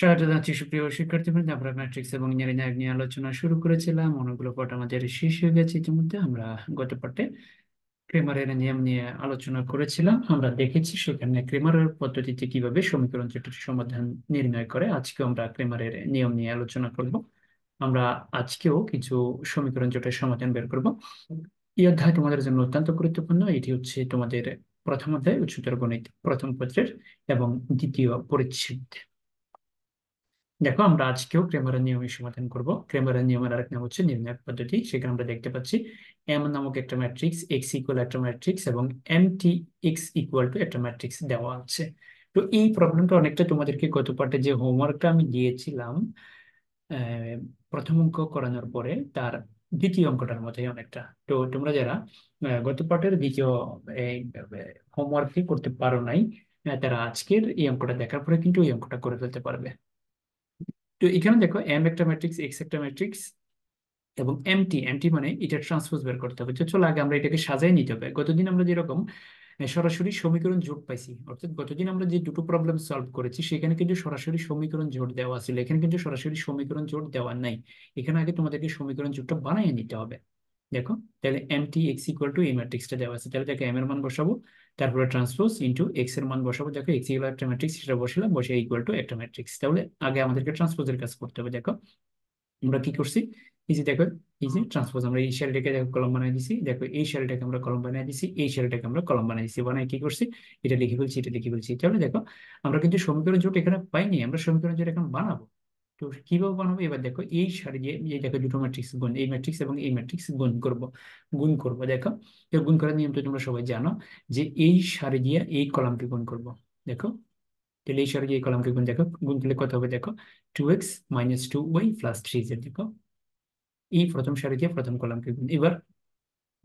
স্বাগত জানাচ্ছি সুপ্রিয় শিক্ষার্থীবৃন্দ। আমরা ম্যাট্রিক্স এবং নির্ণায়ক নিয়ে আলোচনা শুরু করেছিলাম। অনেকগুলো পাঠ আমাদের শেষ হয়ে গেছে ইতিমধ্যে। আমরা গত পাঠে ক্রেমারের নিয়ম নিয়ে আলোচনা করেছিলাম। আমরা দেখেছি সেখানে ক্রেমারের পদ্ধতিতে কিভাবে সমীকরণ জটিল সমাধান নির্ণয় করে। আজকে আমরা ক্রেমারের নিয়ম নিয়ে আলোচনা করব। আমরা আজকেও কিছু সমীকরণ জটিল সমাধান বের করব। এই অধ্যায় তোমাদের জন্য অত্যন্ত গুরুত্বপূর্ণ। এটি হচ্ছে তোমাদের প্রথম অধ্যায় উচ্চতর গণিত প্রথম পত্রের এবং দ্বিতীয় পরিচ্ছেদ। দেখো, আমরা আজকেও ক্রেমারের নিয়মের সমাধান করব। ক্রেমারের নিয়মের আরেক নাম হচ্ছে নির্ণায়ক পদ্ধতি। সেখানে আমরা দেখতে পাচ্ছি এম নামক একটা ম্যাট্রিক্স, এক্স ইকুয়াল একটা ম্যাট্রিক্স এবং M T X equal to একটা ম্যাট্রিক্স দেওয়া আছে। তো এই প্রবলেমটা অনেকটা তোমাদেরকে গত পাঠে যে হোমওয়ার্কটা আমি দিয়েছিলাম প্রথম অঙ্ক করানোর পরে তার দ্বিতীয় অঙ্কটার মতোই অনেকটা। তো তোমরা যারা গত পাঠের দ্বিতীয় হোমওয়ার্কটি করতে পারো নাই, তারা আজকের এই অঙ্কটা দেখার পরে কিন্তু এই অঙ্কটা করে ফেলতে পারবে। তো এখানে দেখো, এম একটা ম্যাট্রিক্স, এক্স একটা ম্যাট্রিক্স এবং এমটি এমটি মানে এটা ট্রান্সপোজ বের করতে হবে। তো চলো আগে আমরা এটাকে সাজাই নিতে হবে। গতদিন আমরা যেরকম সরাসরি সমীকরণ জোট পাইছি, অর্থাৎ গতদিন আমরা যে দুটো প্রবলেম সলভ করেছি সেখানে কিন্তু সরাসরি সমীকরণ জোট দেওয়া ছিল, এখানে কিন্তু সরাসরি সমীকরণ জোট দেওয়া নাই। এখানে আগে তোমাদেরকে সমীকরণ জোটটা বানিয়ে নিতে হবে। দেখো, তাহলে M T X equal to এই ম্যাট্রিক্সটা দেওয়া আছে, তাহলে দেখো এম এর মান বসাবো, তারপরে ট্রান্সপোজ ইন্টু এক্স এর মান বসাবো। দেখো এক্স ইকুয়াল একটা ম্যাট্রিক্স, সেটা বসালাম, বসে ইকুয়াল টু একটা ম্যাট্রিক্স। তাহলে আগে আমাদেরকে ট্রান্সপোজের কাজ করতে হবে। দেখো আমরা কি করছি, এই যে দেখো, এই যে ট্রান্সপোজ, আমরা এই শেলটাকে দেখো কলম বানিয়ে দিছি, দেখো এই শেলটাকে আমরা কলম বানিয়ে দিছি, এই শেলটাকে আমরা কলম বানিয়ে দিছি, বানাই কি করছি, এটা লিখে ফেলছি, এটা লিখে ফেলছি। তাহলে দেখো, আমরা কিন্তু সমীকরণ জোট এখানে পাইনি, আমরা সমীকরণ জোট এখন বানাবো। তো কিভাবে বানাবো, এবার দেখো এই সারি দিয়ে, এই দেখো দুটো ম্যাট্রিক্স গুণ, এই ম্যাট্রিক্স এবং এই ম্যাট্রিক্স গুণ করব। দেখো, তো গুণ করার নিয়ম তো তোমরা সবাই জানো, যে এই সারি দিয়ে এই কলামকে গুণ করব। দেখো, তাহলে এই সারি দিয়ে এই কলামকে গুণ, দেখো গুণ করলে কত হবে, দেখো 2x - 2y + 3z। দেখো এই প্রথম সারি দিয়ে প্রথম কলামকে গুণ। এবার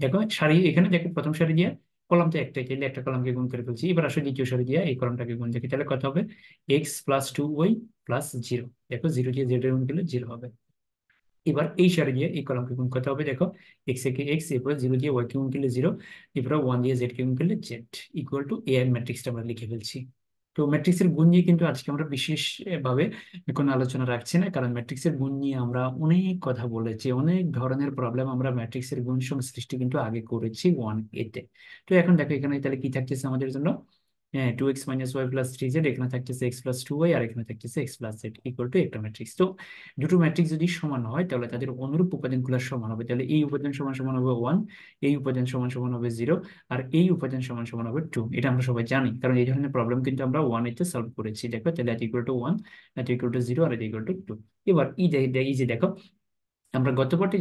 দেখো সারি, এখানে দেখো প্রথম সারি দিয়ে কলাম তো একটাই, তাহলে একটা কলামকে গুণ করে ফেলছি। এবার আসলে দ্বিতীয় সারি দিয়ে এই কলামটাকে গুণ দেখি, তাহলে কত হবে, এক্স প্লাস 2y + 0। দেখো জিরো দিয়ে জেড এর গুণ করলে 0 হবে। এবার এই সারি দিয়ে এই কলামকে গুণ কত হবে, দেখো এক্স এ এক্স, এরপরে 0 দিয়ে ওয়াই কে গুণ করলে 0, এরপরে 1 দিয়ে জেড কে গুণ করলে জেড, ইকুয়াল টু এ এর ম্যাট্রিক্সটা আমরা লিখে ফেলছি। তো ম্যাট্রিক্সের গুণ নিয়ে কিন্তু আজকে আমরা বিশেষ ভাবে কোনো আলোচনা রাখছি না, কারণ ম্যাট্রিক্সের গুণ নিয়ে আমরা অনেক কথা বলেছি, অনেক ধরনের প্রবলেম আমরা ম্যাট্রিক্সের গুণ সংশ্লিষ্ট কিন্তু আগে করেছি 1A-তে। তো এখন দেখো এখানে তাহলে কি থাকতেছে আমাদের জন্য, হ্যাঁ 2x - y + 3z, এখানে থাকতেছে x + 2y, আর এখানে থাকতেছে x + z ইকুয়াল টু একটা ম্যাট্রিক্স। তো দুটো ম্যাট্রিক্স যদি সমান হয় তাহলে তাদের অনুরূপ উপাদানগুলো সমান হবে। তাহলে এই উপাদান সমান সমান হবে 1, এই উপাদান সমান সমান হবে 0, আর এই উপাদান সমান সমান হবে 2। এটা আমরা সবাই জানি, কারণ এই ধরনের প্রবলেম কিন্তু আমরা 1A-তে সলভ করেছি। দেখো, তাহলে এত ইকুয়াল টু 1, এত ইকুয়াল টু 0, আর এত ইকুয়াল টু 2। এবার এই যে দেখো, আমরা গত পার্টে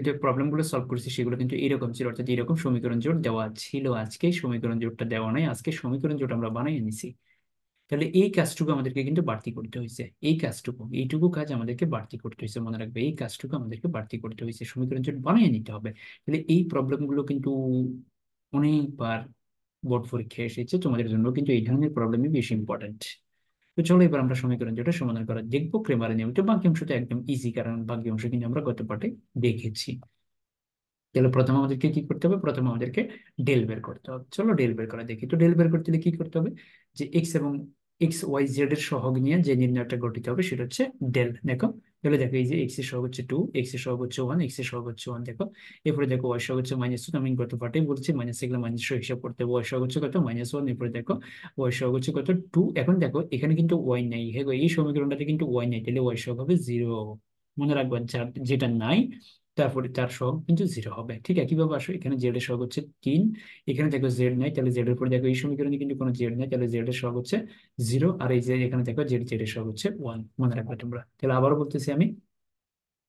যে প্রবলেম গুলো সলভ করেছি সেগুলো কিন্তু এরকম ছিল, অর্থাৎ এরকম সমীকরণ জোট দেওয়া ছিল। আজকে সমীকরণ জোটটা দেওয়া নাই, আজকে সমীকরণ জোট আমরা বানিয়ে নিছি। তাহলে এই কাজটুকু আমাদেরকে কিন্তু বাড়তি করতে হয়েছে, এই কাজটুকু, এইটুকু কাজ আমাদেরকে বাড়তি করতে হয়েছে, মনে রাখবে এই কাজটুকু আমাদেরকে বাড়তি করতে হয়েছে, সমীকরণ জোট বানিয়ে নিতে হবে। তাহলে এই প্রবলেম গুলো কিন্তু অনেকবার বোর্ড পরীক্ষায় এসেছে, তোমাদের জন্য কিন্তু এই ধরনের প্রবলেমই বেশি ইম্পর্টেন্ট। তো চলো এবার আমরা সমীকরণ যেটা সমাধান করা দেখবো ক্রেমারের নিয়মিত। বাকি অংশটা একদম ইজি, কারণ বাকি অংশ কিন্তু আমরা গত পাঠে দেখেছি। তাহলে প্রথমে আমাদেরকে কি করতে হবে, প্রথমে আমাদেরকে ডেল বের করতে হবে। চলো ডেল বের করা দেখি। তো ডেল বের করতে হলে কি করতে হবে, যে এক্স এবং এক্স ওয়াই জেড এর সহগ নিয়ে যে নির্ণয়টা গঠিত হবে সেটা হচ্ছে ডেল। দেখো, তাহলে দেখো এই যে এক্স এর সহগ হচ্ছে 2, এক্স এর সহগ হচ্ছে 1, এক্স এর সহগ হচ্ছে 1। দেখো এরপরে দেখো ওয়াই সহগ হচ্ছে -2, আমি গত পাঠেই বলছি মাইনাস, এগুলো মাইনাস হিসাব করতে হবে। ওয়াই সহগ হচ্ছে কত, -1। এরপরে দেখো ওয়াই সহগ হচ্ছে কত, 2। এখন দেখো এখানে কিন্তু ওয়াই নাই, হ্যাঁ গো, এই সমীকরণটাতে কিন্তু ওয়াই নাই, তাহলে ওয়াই সহগ হবে 0। মনে রাখবেন, যার যেটা নাই তারপরে তার সহগ কিন্তু 0 হবে। ঠিক আছে, কিভাবে আসো, এখানে জেড এর সহগ হচ্ছে 3, এখানে দেখো জেড নাই, তাহলে জেড এর পরে দেখো এই সমীকরণে কিন্তু কোনো জেড নাই, তাহলে জেড এর সহগ হচ্ছে 0, আর এই যে এখানে দেখো জেড, জেড এর সহগ হচ্ছে 1। মনে রাখবে তোমরা। তাহলে আবারও বলতেছি আমি,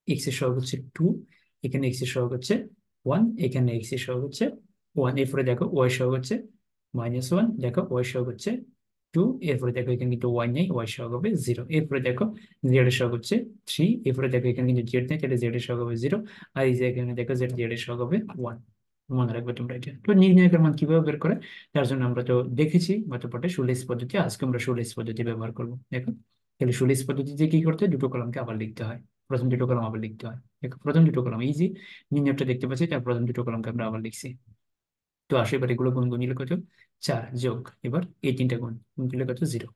এক্স এর সহগ হচ্ছে 2, এখানে এক্স এর সহগ হচ্ছে 1, এখানে এক্স এর সহগ হচ্ছে 1। এরপরে দেখো ওয়াই সহগ হচ্ছে -1, দেখো ওয়াই সহগ হচ্ছে 2, এরপরে দেখো এখানে কিন্তু ওয়াই নেই, ওয়াই সহগ হবে 0। এরপরে দেখো জেড এর সহগ হচ্ছে 3, এরপরে দেখো এখানে কিন্তু জেড নেই, তাহলে জেড এর সহগ হবে 0, আর এই যে এখানে দেখো জেড, জেড এর সহগ হবে 1। মনে রাখবে তোমরা এটা। তো নির্ণায়কের মান কিভাবে বের করে, তার জন্য আমরা তো দেখেছি গত পাঠে শুলিস পদ্ধতি, আজকে আমরা শুলিস পদ্ধতি ব্যবহার করবো। দেখো, তাহলে শুলিস পদ্ধতিতে কি করতে হয়, দুটো কলামকে আবার লিখতে হয়, প্রথম দুটো কলাম আবার লিখতে হয়। দেখো প্রথম দুটো কলাম ইজি, নির্ণয়টা দেখতে পাচ্ছি, তার প্রথম দুটো কলামকে আমরা আবার লিখছি। তো আসে, এবার এগুলো গুণ গুণ নিলে কত, 4, যোগ এবার এই তিনটা গুণ গুণ করলে কত, 0।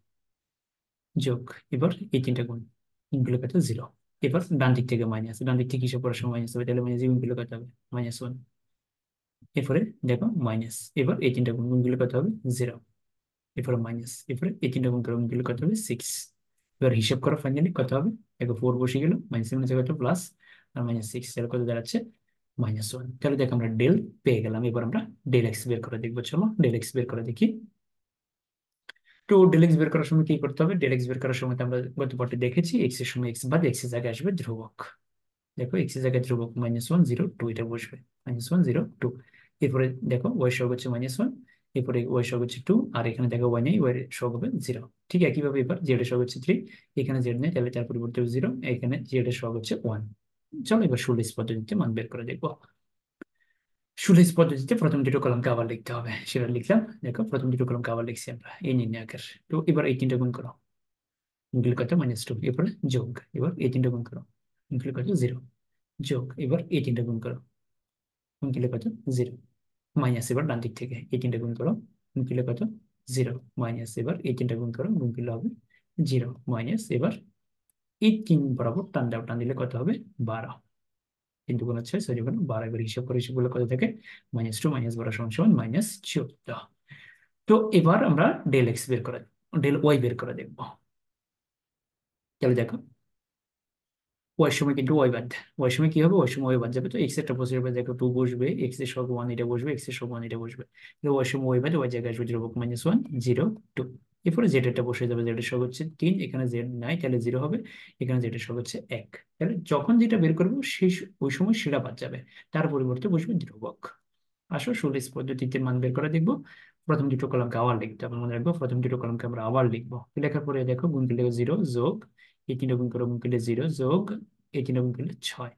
যোগ, এবার এই তিনটা গুণ, গুণগুলো কত, জিরো। এবার ডান দিক থেকে মাইনাস, ডান দিক থেকে হিসাব করার সময় মাইনাস হবে, তাহলে মাইনাস গুণগুলো কত হবে, -1। এরপরে দেখো মাইনাস, এবার এই তিনটা গুণ, গুণগুলো কত হবে, জিরো। এরপরে মাইনাস, এরপরে এই তিনটা গুণ করে গুণগুলো কত হবে, 6। এবার হিসাব করো ফাইনালি কত হবে, দেখো 4 বসে গেল, মাইনাস মাইনাস কত, প্লাস, আর -6, তাহলে কত দাঁড়াচ্ছে, -1। তাহলে দেখো আমরা ডেল পেয়ে গেলাম। এবার আমরা ডেল এক্স বের করে দেখবো, চলো ডেল এক্স বের করে দেখি। তো ডেল এক্স বের করার সময় কি করতে হবে, ডেল এক্স বের করার সময় তো আমরা গত পার্টে দেখেছি, এক্স এর সময় এক্স বাদ এক্স এর জায়গায় আসবে ধ্রুবক। দেখো এক্স এর জায়গায় ধ্রুবক -1 0 2, এটা বসবে, -1 0 2। এরপরে দেখো ওয়াই সহগ হচ্ছে -1, এরপরে ওয়াই সহগ হচ্ছে 2, আর এখানে দেখো ওয়াই নেই, ওয়াই সহগ হবে 0। ঠিক একইভাবে এবার জেড এর সহগ হচ্ছে 3, এখানে জেড নেই, তাহলে তার পরিবর্তে 0, এখানে জেড এর সহগ হচ্ছে 1। চলো এবার সুলিস পদ্ধতিতে মান বের করে দেখবো। সুলিস পদ্ধতিতে প্রথম দুটো কলমকে আবার লিখতে হবে, সেটা লিখলাম। দেখো প্রথম দুটো কলমকে আবার লিখছি আমরা এই নির্ণায়কের। তো এবার এই তিনটা গুণ করো, গুণগুলো কত, -2। এরপরে যোগ, এবার এই তিনটা গুণ করো, গুণগুলো কত, 0। যোগ, এবার এই তিনটা গুণ করো, গুণগুলো কত, 0। মাইনাস, এবার ডান দিক থেকে এই তিনটা গুণ করো, গুণগুলো কত, 0। মাইনাস, এবার এই তিনটা গুণ করো, গুণগুলো হবে 0। মাইনাস, এবার এই তিন বরাবর টান দাও, টান দিলে কত হবে, 12। কিন্তু গুণ হচ্ছে 6 12। এবার হিসাব করে, হিসাবগুলো কত থাকে, -2 -12 সমান সমান -14। তো এবার আমরা ডেল এক্স বের করে, ডেল ওয়াই বের করে দেখবো। তাহলে দেখো ওয়াই সময় কিন্তু ওয়াই বাদ, ওয়াই সময় কি হবে, ওয়াই সময় ওয়াই বাদ যাবে, তো এক্স একটা বসে যাবে, দেখো 2 বসবে, এক্স এর সহগ 1 এটা বসবে, এক্স এর সহগ 1 এটা বসবে, ওয়াই সময় ওয়াই বাদ, ওয়াই জায়গায় আসবে ধ্রুবক -1 0 2। এরপরে জেড এটা বসে যাবে, জেড এর সহগ হচ্ছে 3, এখানে জেড নাই তাহলে 0 হবে, এখানে জেড এর সহগ হচ্ছে 1। তাহলে যখন যেটা বের করবো সেই ওই সময় সেটা বাদ যাবে, তার পরিবর্তে বসবে ধ্রুবক। আসো সুলিস পদ্ধতিতে মান বের করে দেখবো। প্রথম দুটো কলমকে আবার লিখতে হবে, মনে রাখবো প্রথম দুটো কলমকে আমরা আবার লিখবো। লেখার পরে দেখো গুণ করলে 0 যোগ, এই তিনটা গুণ করে গুণ করলে 0 যোগ, এই তিনটা গুণ করলে 6।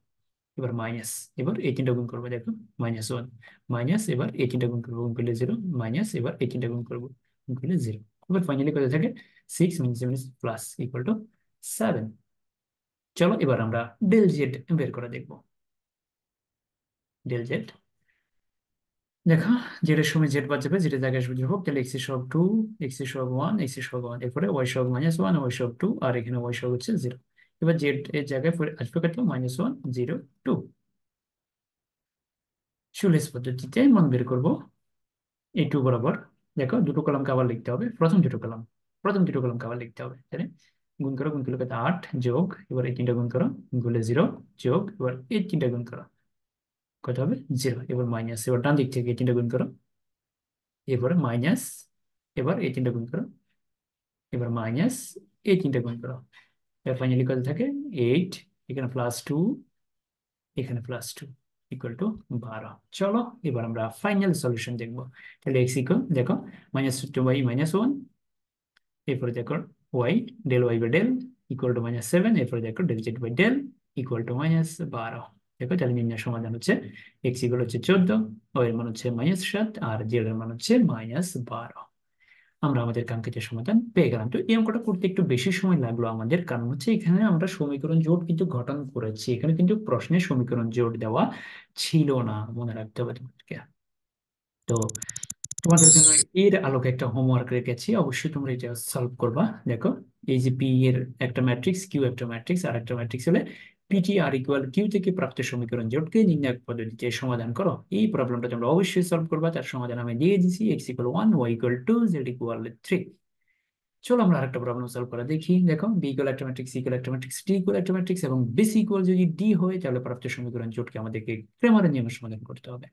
এবার মাইনাস, এবার এই তিনটা গুণ করবো, দেখো -1। মাইনাস, এবার এই তিনটা গুণ করবো, গুণ করলে 0। মাইনাস, এবার এই তিনটা গুণ করবো, গুণ করলে 0। এবার ফাইনালি কত থাকে, 6 - 7 প্লাস ইকুয়াল টু 7। চলো এবার আমরা ডেল জেড বের করে দেখবো। ডেল জেড, দেখো জেড এর সময় জেড বাদ যাবে, জেড জায়গায় আসবে ধ্রুবক, তাহলে এক্স এর সহগ 2, এক্স এর সহগ 1, এক্স এর সহগ 1, এরপরে ওয়াই সহগ -1, ওয়াই সহগ 2, আর এখানে ওয়াই সহগ হচ্ছে 0। এবার জেড এর জায়গায় আসবে কত, -1 0 2। সুলেস পদ্ধতিতে মান বের করবো এই 2 বরাবর। দেখো দুটো কলমকে আবার লিখতে হবে, প্রথম দুটো কলমকে আবার লিখতে হবে, তাহলে গুণ করো, গুণ করলে কত, 8 যোগ, এবার এই তিনটা গুণ করো, গুণ করলে 0 যোগ, এবার এই তিনটা গুণ করো, কত হবে, 0। এবার মাইনাস, এবার ডান দিক থেকে এই তিনটা গুণ করো, এরপরে মাইনাস, এবার এই তিনটা গুণ করো, এবার মাইনাস, এই তিনটা গুণ করো, এবার ফাইনালি কত থাকে, 8, এখানে +2, এখানে +2 ইকুয়াল টু 12। চলো এবার আমরা ফাইনাল সলিউশন দেখবো। তাহলে এক্স ইকুয়াল, দেখো -2y -1, এরপরে দেখো y, del y by del equal to -7, এরপরে দেখো del z by del equal to -12। দেখো তাহলে নির্ণয় সমাধান হচ্ছে এক্স ইকুয়াল হচ্ছে 14, ওয়াই এর মান হচ্ছে -7, আর জেড এর মান হচ্ছে -12। আমরা আমাদের কাঙ্ক্ষিত সমাধান পেয়ে গেলাম। তো এই অঙ্কটা করতে একটু বেশি সময় লাগলো আমাদের, কারণ হচ্ছে এখানে আমরা সমীকরণ জোট কিন্তু গঠন করেছি, এখানে কিন্তু প্রশ্নে সমীকরণ জোট দেওয়া ছিল না, মনে রাখতে হবে তোমাদেরকে। তো তোমাদের জন্য এর আলোকে একটা হোমওয়ার্ক রেখেছি, অবশ্যই তোমরা এটা সলভ করবা। দেখো এই যে পি এর একটা ম্যাট্রিক্স, কিউ একটা ম্যাট্রিক্স, আর একটা ম্যাট্রিক্স হলে পিটি আর ইকুয়াল কিউ থেকে প্রাপ্ত সমীকরণ জোটকে নির্ণায়ক পদ্ধতিতে সমাধান করো। এই প্রবলেমটা তোমরা অবশ্যই সলভ করবা, তার সমাধান আমি দিয়ে দিয়েছি, x equal 1, y equal 2, z equal 3। চলো আমরা আরেকটা প্রবলেম সলভ করে দেখি। দেখো বি ইকুয়াল একটা ম্যাট্রিক্স, সি ইকুয়াল একটা ম্যাট্রিক্স, ডি ইকুয়াল একটা ম্যাট্রিক্স এবং বিসি ইকুয়াল যদি ডি হয়, তাহলে প্রাপ্ত সমীকরণ জোটকে আমাদেরকে ক্রেমারের নিয়মে সমাধান করতে হবে।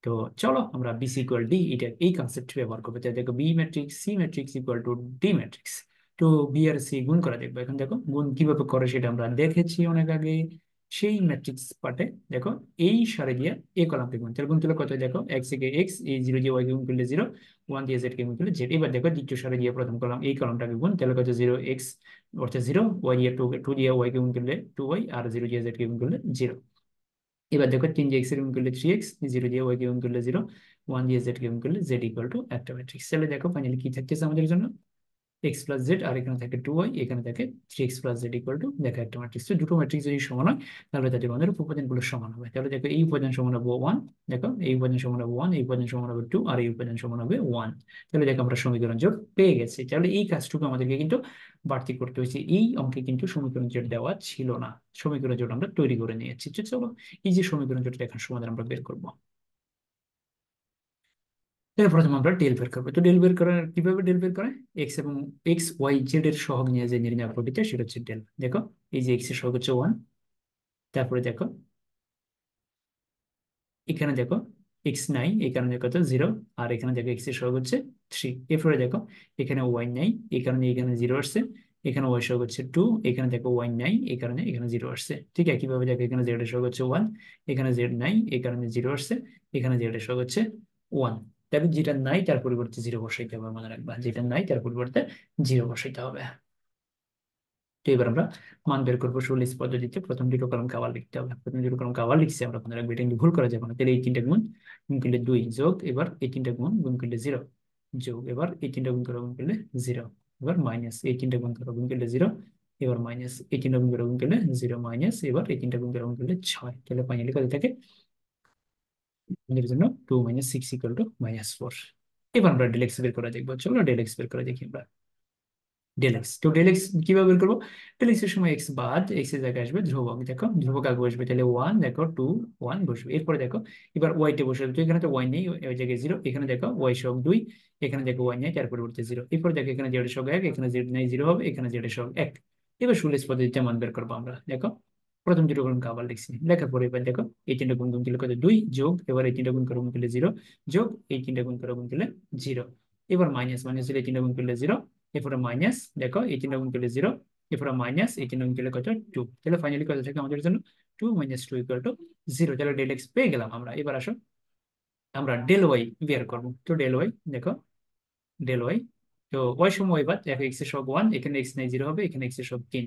তো চলো আমরা বিসি ইকুয়াল ডি, এটা এই কনসেপ্ট ব্যবহার করবো। তাই দেখো B matrix C matrix equal to D matrix. তো বি আর সি গুণ করে দেখবো। এখন দেখো গুণ কিভাবে করে সেটা আমরা দেখেছি অনেক আগে, সেই ম্যাট্রিক্স পার্টে। দেখো এই সারে দিয়ে এই কলামকে গুণ, তাহলে গুণ করলে কত, দেখো এক্স থেকে এক্স, এই 0 দিয়ে ওয়াই কে গুণ করলে 0, 1 দিয়ে জেড কে গুণ করলে জেড। এবার দেখো দ্বিতীয় সারে দিয়ে প্রথম কলাম এই কলামটাকে গুণ, তাহলে কত, 0 x অর্থাৎ 0, ওয়াই দিয়ে 2 দিয়ে ওয়াই কে গুণ করলে 2y, আর 0 দিয়ে জেড কে গুণ করলে 0। এবার দেখো 3 দিয়ে এক্স এর গুণ করলে 3x, 0 দিয়ে ওয়াই কে গুণ করলে 0, 1 দিয়ে জেড কে গুণ করলে জেড ইকুয়াল টু একটা ম্যাট্রিক্স। তাহলে দেখো ফাইনালি কি থাকতেছে আমাদের জন্য, এক্স প্লাস জেড, আর এখানে থাকে 2y, এখানে থাকে 3x plus Z equal to, দেখো একটা ম্যাট্রিক্স, দুটো ম্যাট্রিক্স যদি সমান হয় তাহলে তাদের মধ্যে উপাদানগুলো সমান হবে। তাহলে দেখো এই উপাদান সমান হবে 1, দেখো এই উপাদান সমান হবে 1, এই উপাদান সমান হবে 2, আর এই উপাদান সমান হবে 1। তাহলে দেখো আমরা সমীকরণ জোট পেয়ে গেছি। তাহলে এই কাজটুকু আমাদেরকে কিন্তু বাড়তি করতে হয়েছে, এই অঙ্কে কিন্তু সমীকরণ জোট দেওয়া ছিল না, সমীকরণ জোট আমরা তৈরি করে নিয়েছি। তো চলো এই যে সমীকরণ জোট এখন সমাধান আমরা বের করবো। তাহলে প্রথমে আমরা ডেল বের করবো। তো ডেল বের করার কিভাবে ডেল বের করে, এক্স এবং এক্স ওয়াই জেড এর সহগ নিয়ে যে নির্ণয় পদ্ধতি, সেটা হচ্ছে ডেল। দেখো এই যে এক্স এর সহগ হচ্ছে 1, তারপরে দেখো এখানে দেখো এক্স নাই, এই কারণে কত 0, আর এখানে দেখো এক্স এর সহগ হচ্ছে 3। এরপরে দেখো এখানে ওয়াই নাই, এই কারণে এখানে 0 আসছে, এখানে ওয়াই সহগ হচ্ছে 2, এখানে দেখো ওয়াই নাই, এই কারণে এখানে 0 আসছে। ঠিক একইভাবে দেখো এখানে জেড এর সহগ হচ্ছে 1, এখানে জেড নাই, এই কারণে 0 আসছে, এখানে জেড এর সহগ হচ্ছে 1। তবে যেটা নাই তার পরিবর্তে 0 বসাইতে হবে, মনে রাখবা যেটা নাই তার পরিবর্তে 0 বসাইতে হবে। তো এবার আমরা মান বের করবো সুলিস পদ্ধতিতে। প্রথম দুটো কলমকে আবার লিখতে হবে, প্রথম দুটো কলমকে আবার লিখছি আমরা, মনে রাখবো এটা কিন্তু ভুল করা যাবে না। তাহলে এই তিনটা গুণ, গুণ করলে 2 যোগ, এবার এই তিনটা গুণ, গুণ করলে 0 যোগ, এবার এই তিনটা গুণ করে গুণ করলে 0, এবার মাইনাস এই তিনটা গুণ করে গুণ করলে 0, এবার মাইনাস এই তিনটা গুণ করে গুণ করলে 0 মাইনাস, এবার এই তিনটা গুণ করে গুণ করলে 6। তাহলে ফাইনালি কত থাকে আমাদের জন্য 2 - 6 = -4। এবার আমরা ডেল এক্স বের করে দেখবো। চলো ডেল এক্স বের করে দেখি আমরা। ডেল এক্স, তো ডেল এক্স কিভাবে বের করবো, ডেল এক্স এর সময় এক্স বাদ, এক্স এর জায়গায় আসবে ধ্রুবক, দেখো ধ্রুবক আগে বসবে, তাহলে 1, দেখো 2 1 বসবে। এরপরে দেখো এবার ওয়াই তে বসবে, তো এখানে তো ওয়াই নেই, ওই জায়গায় 0, এখানে দেখো ওয়াই সহগ 2, এখানে দেখো ওয়াই নেই, তার পরিবর্তে 0। এরপর দেখো এখানে জেড সহগ 1, এখানে জেড নাই 0 হবে, এখানে জেড সহগ 1। এবার সুলেস পদ্ধতিতে মান বের করবো আমরা। দেখো প্রথম দুটো গুণকে আবার লিখছি, লেখার পরে এবার দেখো এই তিনটা গুণ গুণ করলে কত 2 যোগ, এবার এই তিনটা গুণ করে গুণ করলে 0 যোগ, এই তিনটা গুণ করে গুণ করলে 0, এবার মাইনাস মাইনাস দিলে এই তিনটা গুণ করলে 0, এরপরে মাইনাস, দেখো এই তিনটা গুণ করলে 0, এরপরে মাইনাস এই তিনটা গুণ করলে কত 2। তাহলে ফাইনালি কত থাকে আমাদের জন্য 2 - 2 = 0। তাহলে ডেল এক্স পেয়ে গেলাম আমরা। এবার আসো আমরা ডেল ওয়াই বের করবো। তো ডেল ওয়াই দেখো, ডেল ওয়াই, তো ওয়াই সমান ওয়াই বাদ, দেখো এক্স এর সহগ 1, এখানে এক্স নাই 0 হবে, এখানে এক্স এর সহগ 3,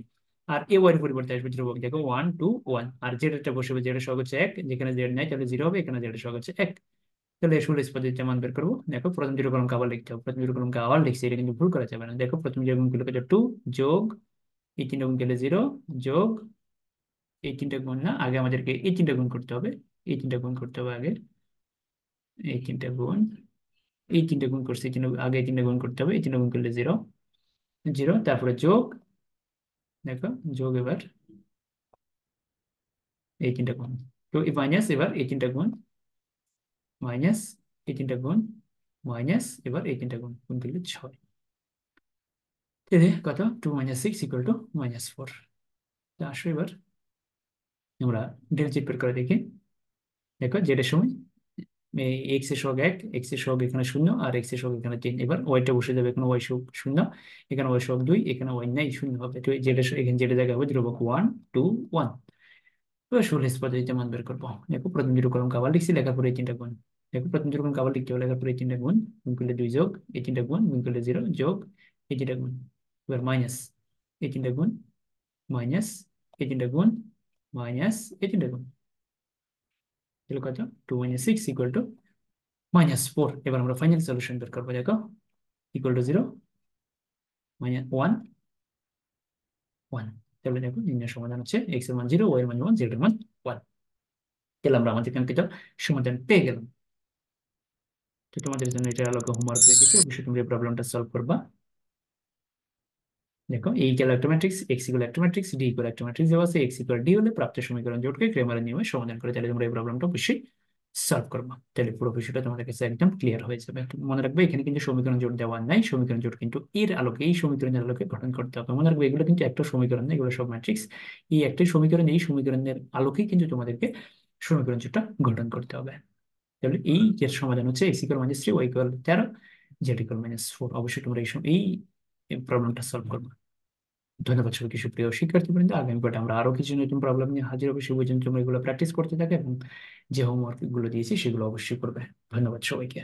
আর এ ওয়াই এর পরিবর্তে আসবে ধ্রুবক, দেখো 1 2 1, আর জেড এরটা বসবে, জেড এর সহগ হচ্ছে 1, যেখানে জেড নাই তাহলে 0 হবে, এখানে জেড এর সহগ হচ্ছে 1। তাহলে সুরেশ পদ্ধতিতে মান বের করবো। দেখো প্রথম দুটো কলমকে আবার লিখতে হবে, প্রথম দুটো কলমকে আবার লিখছি, এটা কিন্তু ভুল করা যাবে না। দেখো প্রথম যে গুণ করলে 2 যোগ, এই তিনটা গুণ করলে 0 যোগ, এই তিনটা গুণ না, আগে আমাদেরকে এই তিনটা গুণ করতে হবে, এই তিনটা গুণ করতে হবে আগে, এই তিনটা গুণ, এই তিনটা গুণ করছি, এই তিনটা আগে এই তিনটা গুণ করতে হবে, এই তিনটা গুণ করলে 0 0, তারপরে যোগ, দেখো যোগ, এবার এই তিনটা গুণ, তো এই মাইনাস, এবার এই তিনটা গুণ, মাইনাস এই তিনটা গুণ, মাইনাস এবার এই তিনটা গুণ, গুণ করলে 6। কত 2 - 6 = -4। তো আসো এবার আমরা ডেল জি বের করে দেখি। দেখো জেড এর সময় এক্স এর সহগ 1, এক্স এর সহগ এখানে 0, আর এক্স এর সহগ এখানে 3, এবার ওয়াইটা বসে যাবে, এখানে ওয়াই সহগ 0, এখানে ওয়াই সহগ 2, এখানে ওয়াই নাই 0 হবে, তো জেড এর এখানে জেড এর জায়গায় হবে ধ্রুবক 1 2 1। এবার সুরেশ পদ্ধতিতে মান বের করবো। দেখো প্রথম দুটো কলম আবার লিখছি, লেখার পরে এই তিনটা গুণ, দেখো প্রথম দুটো কলম আবার লিখতে হবে, লেখার পরে এই তিনটা গুণ, গুণ করলে 2 যোগ, এই তিনটা গুণ, গুণ করলে 0 যোগ, এই তিনটা গুণ, এবার মাইনাস এই তিনটা গুণ, মাইনাস এই তিনটা গুণ, মাইনাস এই তিনটা গুণ, তাহলে কত 2 - 6 = -4। এবার আমরা ফাইনাল সলিউশন বের করবো। দেখো ইকুয়াল টু 0 1 1। তাহলে দেখো নির্ণয় সমাধান হচ্ছে এক্স এর মান 0, ওয়াই এর মান 1, জেড এর মান 1। তাহলে আমরা আমাদের কাঙ্ক্ষিত সমাধান পেয়ে গেলাম। তো তোমাদের জন্য এটা আলোকে হোমওয়ার্ক রেখেছি, অবশ্যই তোমরা এই প্রবলেমটা সলভ করবা। দেখো এই গেল একটা ম্যাট্রিক্স, এক্স ইকুয়াল একটা ম্যাট্রিক্স, ডি ইকুয়াল একটা ম্যাট্রিক্স দেওয়া আছে, এক্স ইকুয়াল ডি হলে প্রাপ্ত সমীকরণ জোটকে ক্রেমারের নিয়মে সমাধান করে, তাহলে তোমরা এই প্রবলেমটা অবশ্যই সলভ করবা। তাহলে পুরো বিষয়টা তোমাদের কাছে একদম ক্লিয়ার হয়ে যাবে। তো মনে রাখবে এখানে কিন্তু সমীকরণ জোট দেওয়া নাই, সমীকরণ জোট কিন্তু এর আলোকে, এই সমীকরণের আলোকে গঠন করতে হবে। মনে রাখবে এগুলো কিন্তু একটা সমীকরণ না, এগুলো সব ম্যাট্রিক্স। এই একটাই সমীকরণ, এই সমীকরণের আলোকেই কিন্তু তোমাদেরকে সমীকরণ জোটটা গঠন করতে হবে। তাহলে এই যে সমাধান হচ্ছে x equal -3, y equal 13, z equal -4। অবশ্যই তোমরা এই প্রবলেমটা সলভ করবে। ধন্যবাদ সবাইকে, সুপ্রিয় শিক্ষার্থীবৃন্দ। আগামী পাঠে আমরা আরো কিছু নতুন প্রবলেম নিয়ে হাজির হবো। সে পর্যন্ত তোমরা এগুলো প্র্যাকটিস করতে থাকো এবং যে হোমওয়ার্ক গুলো দিয়েছি সেগুলো অবশ্যই করবে। ধন্যবাদ সবাইকে।